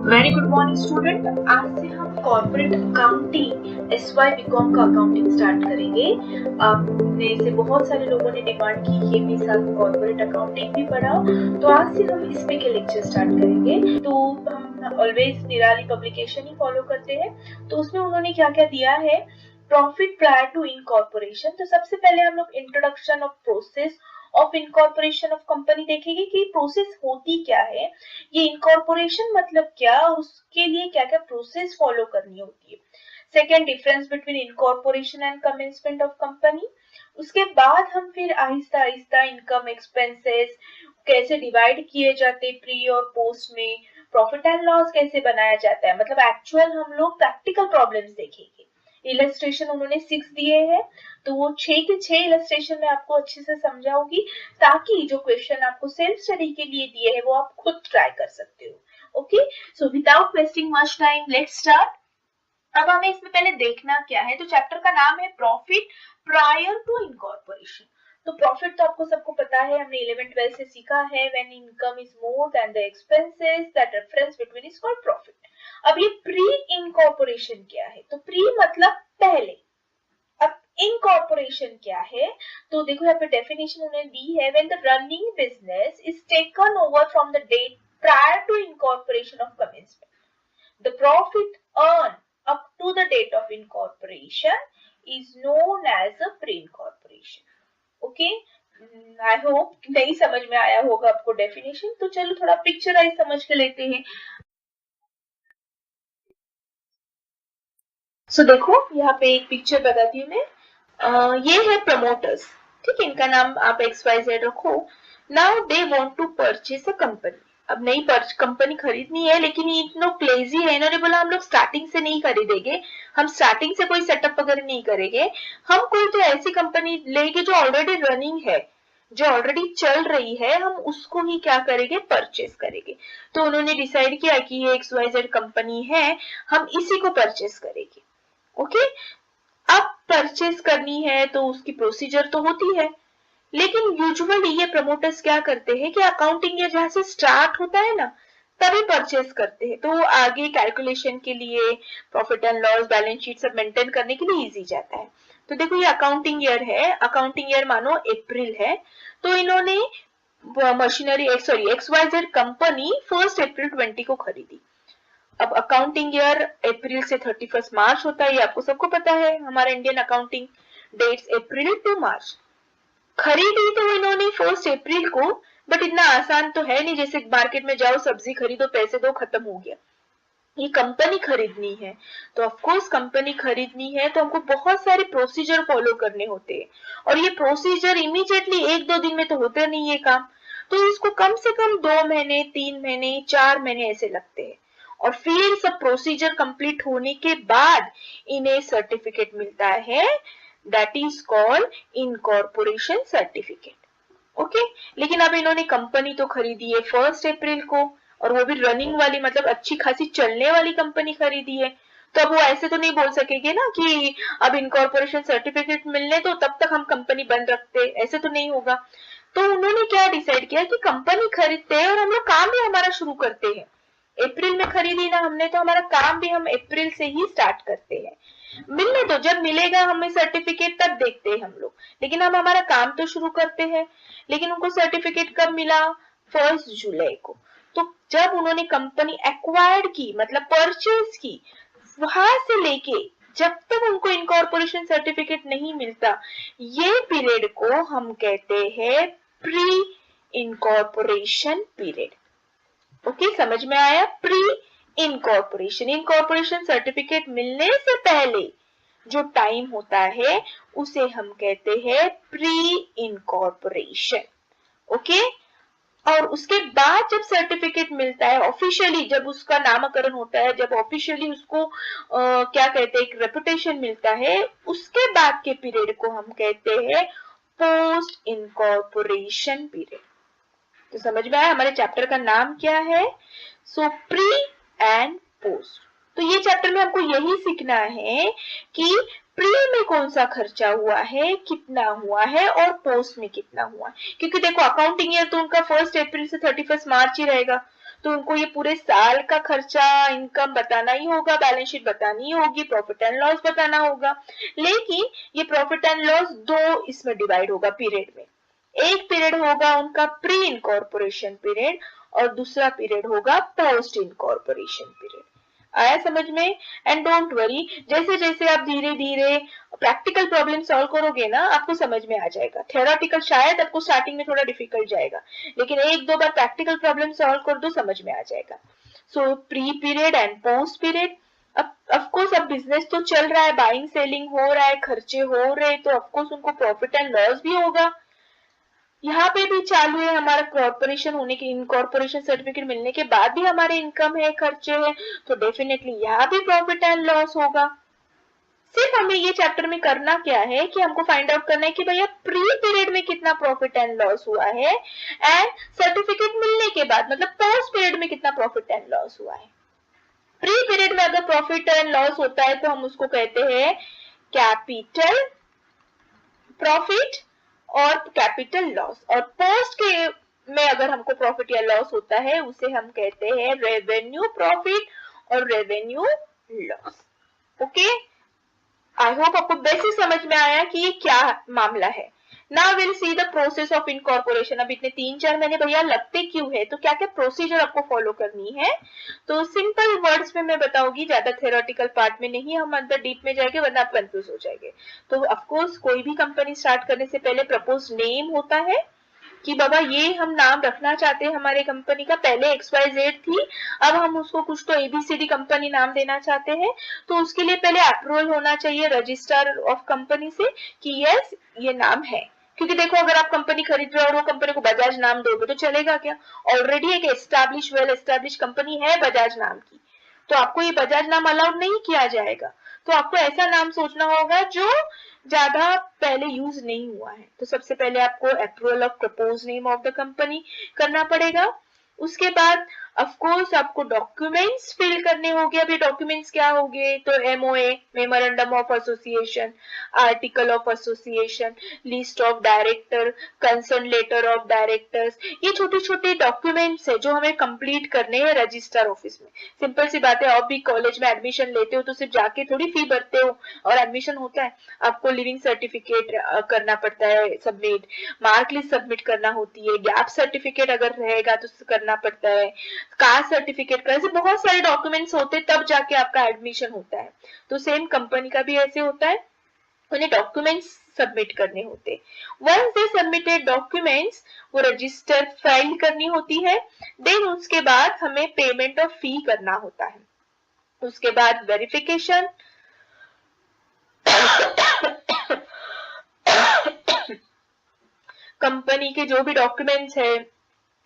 Very good morning student. आज से हम कॉर्पोरेट अकाउंटिंग SY बीकॉम का अकाउंटिंग स्टार्ट करेंगे। आपने से बहुत सारे लोगों ने डिमांड की ये भी साथ कॉर्पोरेट अकाउंटिंग भी पढ़ाओ, तो आज से हम इसमें के लेक्चर स्टार्ट करेंगे। तो हम ऑलवेज निराली पब्लिकेशन ही फॉलो करते हैं, तो उसमें उन्होंने क्या क्या दिया है, प्रॉफिट प्रायर टू इनकॉर्पोरेशन। तो सबसे पहले हम लोग introduction of process of incorporation of company देखेंगे कि प्रोसेस होती क्या है, ये इनकॉर्पोरेशन मतलब क्या और उसके लिए क्या क्या प्रोसेस फॉलो करनी होती है। Second, difference between incorporation and commencement of company. उसके बाद हम फिर आहिस्ता आहिस्ता इनकम एक्सपेंसेस कैसे डिवाइड किए जाते प्री और पोस्ट में, प्रॉफिट एंड लॉस कैसे बनाया जाता है, मतलब एक्चुअल हम लोग प्रैक्टिकल प्रॉब्लम्स देखेंगे। इलस्ट्रेशन उन्होंने 6 दिए हैं, तो वो 6 के 6 इलस्ट्रेशन में आपको अच्छे से समझाऊंगी, ताकि जो क्वेश्चन आपको सेल्फ स्टडी के लिए दिए हैं वो आप खुद ट्राई कर सकते हो। Okay, so without wasting much time let's start. अब हमें इसमें पहले देखना क्या है, तो चैप्टर का नाम है प्रॉफिट प्रायर टू इनकॉर्पोरेशन। तो प्रॉफिट तो आपको सबको पता है, हमने 11th-12th से सीखा है, when income is more than the expenses that difference between is called profit. अब ये प्री इनकॉर्पोरेशन क्या है, तो प्री मतलब पहले, अब इनकॉर्पोरेशन क्या है, तो देखो यहाँ पे डेफिनेशन उन्होंने दी है, when the running business is taken over from the date prior to incorporation of commencement, the profit earned up to the date of incorporation is known as a pre-incorporation. Okay? I hope नहीं समझ में आया होगा आपको definition, तो चलो थोड़ा picturise समझ के लेते हैं। सो देखो यहाँ पे एक पिक्चर बताती हूँ मैं। ये है प्रमोटर्स, ठीक है, इनका नाम आप XYZ रखो। Now they want to purchase a company. अब नई कंपनी खरीदनी है, लेकिन ये इतना क्लेजी है, इन्होंने बोला हम लोग स्टार्टिंग से नहीं खरीदेंगे, हम स्टार्टिंग से कोई सेटअप वगैरह नहीं करेंगे, हम कोई तो ऐसी कंपनी लेंगे जो ऑलरेडी रनिंग है, जो ऑलरेडी चल रही है, हम उसको ही क्या करेंगे, परचेज करेंगे। तो उन्होंने डिसाइड किया कि ये XYZ कंपनी है, हम इसी को परचेज करेंगे। ओके, अब परचेज करनी है तो उसकी प्रोसीजर तो होती है, लेकिन यूजुअली ये प्रमोटर्स क्या करते हैं कि अकाउंटिंग ईयर जहां से स्टार्ट होता है ना, तभी परचेज करते हैं, तो आगे कैलकुलेशन के लिए profit and loss balance sheet सब मेंटेन करने के लिए इजी जाता है। तो देखो ये अकाउंटिंग ईयर है, अकाउंटिंग ईयर मानो अप्रैल है, तो इन्होंने मशीनरी XYZ कंपनी 1 अप्रैल 20 को खरीदी। अब अकाउंटिंग ईयर अप्रैल से 31 मार्च होता है, ये आपको सबको पता है, हमारा Indian accounting dates April to March. खरीदी तो इन्होंने 1 अप्रैल को, बट इतना आसान तो है नहीं जैसे मार्केट में जाओ सब्जी खरीदो पैसे दो खत्म हो गया। ये कंपनी खरीदनी है, तो ऑफ कोर्स कंपनी खरीदनी है तो हमको बहुत सारे प्रोसीजर फॉलो करने होते हैं, और ये प्रोसीजर इमीडिएटली 1-2 दिन में तो होता नहीं है काम, तो इसको कम से कम 2 महीने 3 महीने 4 महीने ऐसे लगते हैं, और फिर सब प्रोसीजर कंप्लीट होने के बाद इन्हें सर्टिफिकेट मिलता है, that is called incorporation certificate. Okay, लेकिन अब इन्होंने कंपनी तो खरीदी है 1 अप्रैल को, और वो भी रनिंग वाली, मतलब अच्छी खासी चलने वाली कंपनी खरीदी है, तो अब वो ऐसे तो नहीं बोल सकेंगे ना कि अब इनकॉर्पोरेशन सर्टिफिकेट मिलने तो तब तक हम कंपनी बंद रखते, ऐसे तो नहीं होगा। तो उन्होंने क्या डिसाइड किया कि कंपनी खरीदते हैं और हम लोग काम भी हमारा शुरू करते हैं। अप्रैल में खरीदी ना हमने, तो हमारा काम भी हम अप्रैल से ही स्टार्ट करते हैं। मिलने तो जब मिलेगा हमें सर्टिफिकेट तब देखते हैं हम लोग, लेकिन हम हमारा काम तो शुरू करते हैं। लेकिन उनको सर्टिफिकेट कब मिला, 1 जुलाई को। तो जब उन्होंने कंपनी एक्वायर्ड की, मतलब परचेज की, वहां से लेके जब तक उनको इनकॉर्पोरेशन सर्टिफिकेट नहीं मिलता, ये पीरियड को हम कहते हैं प्री इनकॉर्पोरेशन पीरियड। ओके, समझ में आया, प्री इनकॉर्पोरेशन, इनकॉर्पोरेशन सर्टिफिकेट मिलने से पहले जो टाइम होता है उसे हम कहते हैं प्री इनकॉर्पोरेशन। ओके, और उसके बाद जब सर्टिफिकेट मिलता है ऑफिशियली, जब उसका नामकरण होता है, जब ऑफिशियली उसको क्या कहते हैं, एक रेपुटेशन मिलता है, उसके बाद के पीरियड को हम कहते हैं पोस्ट इनकॉर्पोरेशन पीरियड। तो समझ में आया हमारे चैप्टर का नाम क्या है, सो प्री एंड पोस्ट। तो ये चैप्टर में हमको यही सीखना है कि प्री में कौन सा खर्चा हुआ है, कितना हुआ है, और पोस्ट में कितना हुआ है, क्योंकि देखो अकाउंटिंग ईयर तो उनका 1 अप्रैल से 31 मार्च ही रहेगा, तो उनको ये पूरे साल का खर्चा इनकम बताना ही होगा, बैलेंस शीट बतानी ही होगी, प्रॉफिट एंड लॉस बताना होगा। लेकिन ये प्रॉफिट एंड लॉस दो इसमें डिवाइड होगा पीरियड में। एक पीरियड होगा उनका प्री इनकॉर्पोरेशन पीरियड और दूसरा पीरियड होगा पोस्ट इनकॉर्पोरेशन पीरियड। आया समझ में? एंड डोंट वरी, जैसे जैसे आप धीरे धीरे प्रैक्टिकल प्रॉब्लम सॉल्व करोगे ना आपको समझ में आ जाएगा। थ्योरेटिकल शायद आपको स्टार्टिंग में थोड़ा डिफिकल्ट जाएगा, लेकिन एक दो बार प्रैक्टिकल प्रॉब्लम सॉल्व कर दो समझ में आ जाएगा। सो pre period and post period. अब ऑफकोर्स अब बिजनेस तो चल रहा है, बाइंग सेलिंग हो रहा है, खर्चे हो रहे हैं, तो ऑफकोर्स उनको प्रॉफिट एंड लॉस भी होगा। यहाँ पे भी चालू है हमारा कॉर्पोरेशन होने के, इनकॉर्पोरेशन सर्टिफिकेट मिलने के बाद भी हमारे इनकम है, खर्चे है, तो डेफिनेटली यहाँ भी प्रॉफिट एंड लॉस होगा। सिर्फ हमें ये चैप्टर में करना क्या है कि हमको फाइंड आउट करना है कि भैया प्री पीरियड में कितना प्रॉफिट एंड लॉस हुआ है एंड सर्टिफिकेट मिलने के बाद मतलब पोस्ट पीरियड में कितना प्रॉफिट एंड लॉस हुआ है। प्री पीरियड में अगर प्रॉफिट एंड लॉस होता है तो हम उसको कहते हैं कैपिटल प्रॉफिट और कैपिटल लॉस, और पोस्ट के में अगर हमको प्रॉफिट या लॉस होता है उसे हम कहते हैं रेवेन्यू प्रॉफिट और revenue loss. Okay, I hope आपको बेसिक समझ में आया कि ये क्या मामला है। Now will see the process of incorporation. अब इतने 3-4 महीने भैया लगते क्यों है, तो क्या क्या प्रोसीजर आपको फॉलो करनी है, तो सिंपल वर्ड्स में मैं बताऊंगी, ज्यादा थ्योरेटिकल पार्ट में नहीं हम अंदर डीप में जाएंगे वरना आप कंफ्यूज हो जाएंगे। तो ऑफकोर्स कोई भी कंपनी स्टार्ट करने से पहले प्रपोज नेम होता है कि बाबा ये हम नाम रखना चाहते हैं हमारे कंपनी का, पहले XYZ थी अब हम उसको कुछ तो ABCD कंपनी नाम देना चाहते हैं, तो उसके लिए पहले अप्रूवल होना चाहिए रजिस्ट्रार ऑफ कंपनी से कि यस ये नाम है। क्योंकि देखो अगर आप कंपनी खरीद रहे हो और वो कंपनी को बजाज नाम दोगे तो चलेगा क्या? ऑलरेडी एक एस्टैब्लिश वेल एस्टैब्लिश कंपनी है बजाज नाम की, तो आपको ये बजाज नाम अलाउड नहीं किया जाएगा। तो आपको ऐसा नाम सोचना होगा जो ज्यादा पहले यूज नहीं हुआ है। तो सबसे पहले आपको approval of propose name of the company करना पड़ेगा। उसके बाद ऑफ कोर्स आपको डॉक्यूमेंट्स फिल करने होंगे। अभी डॉक्यूमेंट्स क्या होंगे, तो MOA memorandum of association, article of association, list of director, concern letter of directors, ये छोटे छोटे डॉक्यूमेंट्स है जो हमें कंप्लीट करने हैं रजिस्ट्रार ऑफिस में। सिंपल सी बात है, आप भी कॉलेज में एडमिशन लेते हो तो सिर्फ जाके थोड़ी फी भरते हो और एडमिशन होता है। आपको लिविंग सर्टिफिकेट करना पड़ता है सबमिट, मार्कलिस्ट सबमिट करना होती है, गैप सर्टिफिकेट अगर रहेगा तो करना पड़ता है, कास्ट सर्टिफिकेट का, ऐसे बहुत सारे डॉक्यूमेंट्स होते हैं तब जाके आपका एडमिशन होता है। तो सेम कंपनी का भी ऐसे होता है, उन्हें डॉक्यूमेंट्स सबमिट करने होते। वंस दे सबमिटेड डॉक्यूमेंट्स वो रजिस्टर फाइल करनी होती है। देन उसके बाद हमें पेमेंट ऑफ फी करना होता है। उसके बाद वेरिफिकेशन, कंपनी के जो भी डॉक्यूमेंट्स है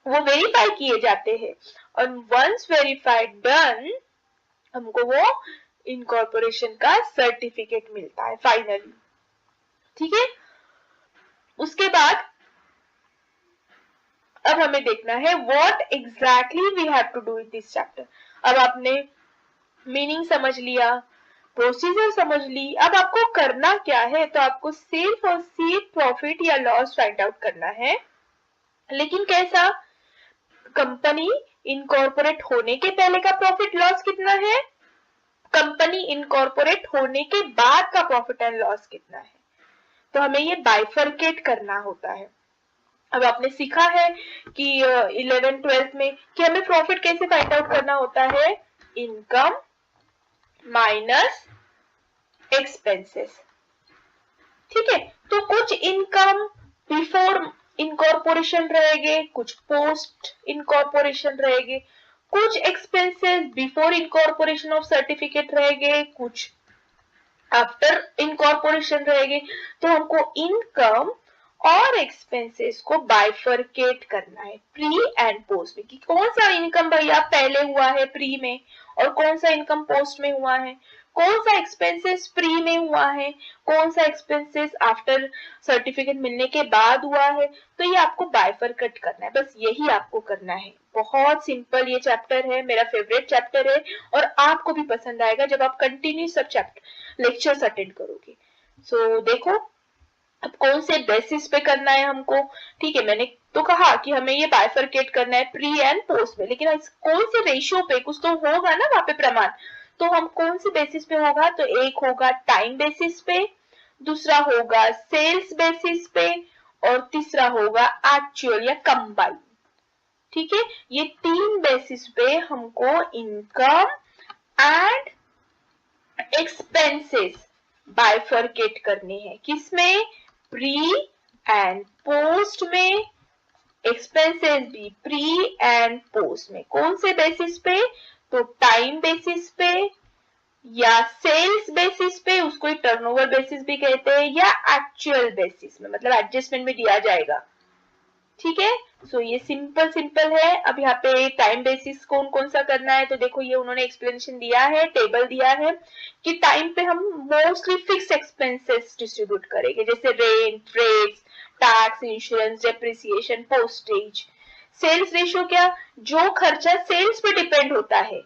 वो वेरीफाई किए जाते हैं और वंस वेरीफाइड डन हमको वो इनकॉर्पोरेशन का सर्टिफिकेट मिलता है फाइनली। ठीक है, उसके बाद अब हमें देखना है what exactly we have to do in this chapter. अब आपने मीनिंग समझ लिया, प्रोसीजर समझ ली, अब आपको करना क्या है, तो आपको सिर्फ और सिर्फ प्रॉफिट या लॉस फाइंड आउट करना है। लेकिन कैसा, कंपनी इनकॉर्पोरेट होने के पहले का प्रॉफिट लॉस कितना है, कंपनी इनकॉर्पोरेट होने के बाद का प्रॉफिट एंड लॉस कितना है, तो हमें ये बाइफरकेट करना होता है। अब आपने सीखा है कि 11th-12th में कि हमें प्रॉफिट कैसे फाइंड आउट करना होता है, इनकम माइनस एक्सपेंसेस। ठीक है, तो कुछ इनकम बिफोर इनकॉर्पोरेशन रहेंगे, कुछ पोस्ट इनकॉर्पोरेशन रहेंगे, कुछ expenses before incorporation of certificate रहेंगे, कुछ आफ्टर इनकॉर्पोरेशन रहेंगे। तो हमको इनकम और एक्सपेंसेस को बाइफरकेट करना है प्री एंड पोस्ट में, कि कौन सा इनकम भैया पहले हुआ है प्री में और कौन सा इनकम पोस्ट में हुआ है, कौन सा एक्सपेंसेस प्री में हुआ है, कौन सा एक्सपेंसेस आफ्टर सर्टिफिकेट मिलने के बाद हुआ है। तो ये आपको बाइफरकेट करना है, बस यही आपको करना है। बहुत सिंपल ये चैप्टर है, मेरा फेवरेट चैप्टर है और आपको भी पसंद आएगा जब आप कंटिन्यू सब चैप्टर लेक्चर्स अटेंड करोगे। सो देखो अब कौन से बेसिस पे करना है हमको, ठीक है, मैंने तो कहा कि हमें ये बाइफरकेट करना है प्री एंड पोस्ट में, लेकिन कौन से रेशियो पे, कुछ तो होगा ना वहां पे प्रमाण, तो हम कौन से बेसिस पे होगा, तो एक होगा टाइम बेसिस पे, दूसरा होगा सेल्स बेसिस पे, और तीसरा होगा एक्चुअल या कंबाइन। ठीक है, ये 3 बेसिस पे हमको इनकम एंड एक्सपेंसेस बाइफरकेट करने हैं। किसमें, प्री एंड पोस्ट में, एक्सपेंसेस भी प्री एंड पोस्ट में। कौन से बेसिस पे, तो टाइम बेसिस पे या सेल्स बेसिस पे, उसको टर्नओवर बेसिस भी कहते हैं, या एक्चुअल बेसिस में, मतलब एडजस्टमेंट में दिया जाएगा। ठीक है, सो ये सिंपल है। अब यहाँ पे टाइम बेसिस कौन कौन सा करना है, तो देखो ये उन्होंने एक्सप्लेनेशन दिया है, टेबल दिया है कि टाइम पे हम मोस्टली फिक्स एक्सपेंसेस डिस्ट्रीब्यूट करेंगे, जैसे rent, rates, tax, insurance, depreciation, postage. Sales ratio क्या, जो खर्चा सेल्स पे डिपेंड होता है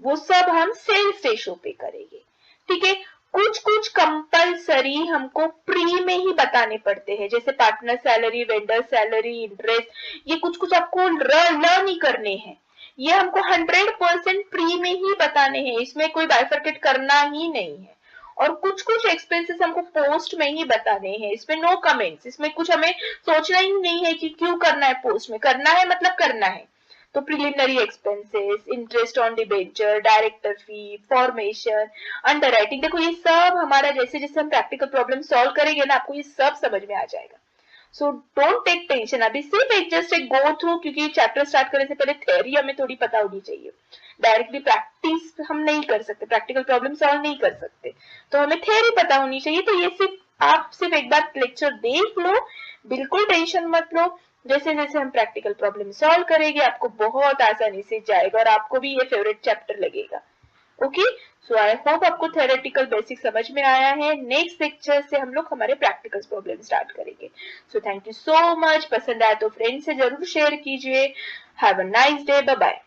वो सब हम सेल्स रेशियो पे करेंगे। ठीक है, कुछ कुछ कंपलसरी हमको प्री में ही बताने पड़ते हैं, जैसे partner salary, vendor salary, interest, ये कुछ कुछ आपको लर्न ही करने हैं। ये हमको 100% प्री में ही बताने हैं, इसमें कोई बाइफरकेट करना ही नहीं है। और कुछ कुछ एक्सपेंसेस हमको पोस्ट में ही बताने हैं, इसमें नो कमेंट्स, इसमें कुछ हमें सोचना ही नहीं है कि क्यों करना है, पोस्ट में करना है मतलब करना है। तो preliminary expenses, interest on debenture, director fee, formation, underwriting, देखो ये सब हमारा जैसे जैसे हम प्रैक्टिकल प्रॉब्लम सॉल्व करेंगे ना, आपको ये सब समझ में आ जाएगा। सो डोंट टेक टेंशन, अभी सिर्फ एक जस्ट एक गो थ्रू, क्योंकि चैप्टर स्टार्ट करने से पहले थ्योरी हमें थोड़ी पता होनी चाहिए। डायरेक्टली प्रैक्टिस हम नहीं कर सकते, प्रैक्टिकल प्रॉब्लम सॉल्व नहीं कर सकते, तो हमें थ्योरी पता होनी चाहिए। तो ये सिर्फ आप सिर्फ एक बार लेक्चर देख लो, बिल्कुल टेंशन मत लो। जैसे जैसे हम प्रैक्टिकल प्रॉब्लम सॉल्व करेंगे आपको बहुत आसानी से जाएगा और आपको भी ये फेवरेट चैप्टर लगेगा। ओके, सो आई होप आपको थ्योरेटिकल बेसिक समझ में आया है। नेक्स्ट लेक्चर से हम लोग हमारे प्रैक्टिकल प्रॉब्लम स्टार्ट करेंगे। So thank you so much, पसंद आया तो फ्रेंड से जरूर शेयर कीजिए। Have a nice day, bye bye.